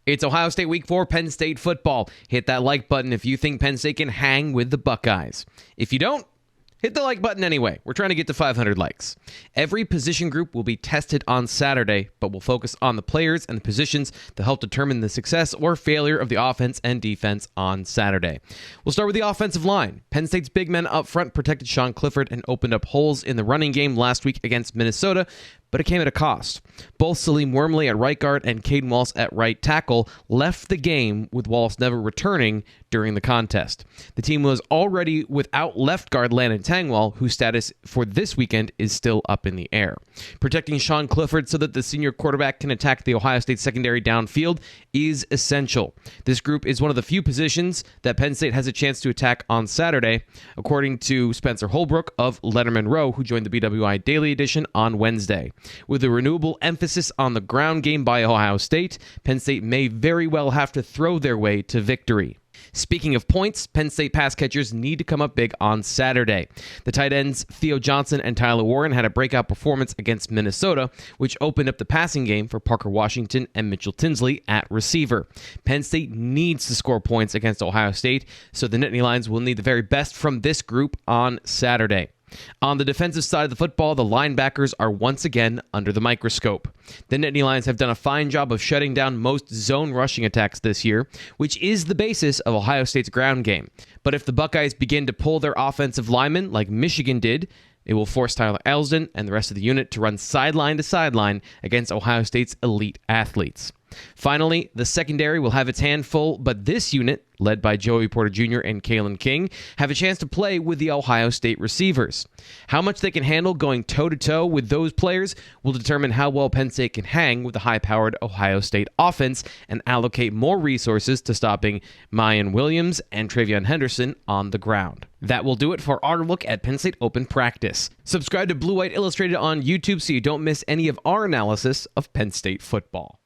It's Ohio State Week 4, Penn State football. Hit that like button if you think Penn State can hang with the Buckeyes. If you don't, hit the like button anyway. We're trying to get to 500 likes. Every position group will be tested on Saturday, but we'll focus on the players and the positions to help determine the success or failure of the offense and defense on Saturday. We'll start with the offensive line. Penn State's big men up front protected Sean Clifford and opened up holes in the running game last week against Minnesota, but it came at a cost. Both Salim Wormley at right guard and Caedan Wallace at right tackle left the game, with Wallace never returning during the contest. The team was already without left guard Landon Tengwall, whose status for this weekend is still up in the air. Protecting Sean Clifford so that the senior quarterback can attack the Ohio State secondary downfield is essential. This group is one of the few positions that Penn State has a chance to attack on Saturday, according to Spencer Holbrook of Letterman Row, who joined the BWI Daily Edition on Wednesday. With a renewable emphasis on the ground game by Ohio State, Penn State may very well have to throw their way to victory. Speaking of points, Penn State pass catchers need to come up big on Saturday. The tight ends Theo Johnson and Tyler Warren had a breakout performance against Minnesota, which opened up the passing game for Parker Washington and Mitchell Tinsley at receiver. Penn State needs to score points against Ohio State, so the Nittany Lions will need the very best from this group on Saturday. On the defensive side of the football, the linebackers are once again under the microscope. The Nittany Lions have done a fine job of shutting down most zone rushing attacks this year, which is the basis of Ohio State's ground game. But if the Buckeyes begin to pull their offensive linemen like Michigan did, it will force Tyler Elsdon and the rest of the unit to run sideline to sideline against Ohio State's elite athletes. Finally, the secondary will have its hand full, but this unit, led by Joey Porter Jr. and Kalen King, have a chance to play with the Ohio State receivers. How much they can handle going toe-to-toe with those players will determine how well Penn State can hang with the high-powered Ohio State offense and allocate more resources to stopping Mayan Williams and Travion Henderson on the ground. That will do it for our look at Penn State Open Practice. Subscribe to Blue White Illustrated on YouTube so you don't miss any of our analysis of Penn State football.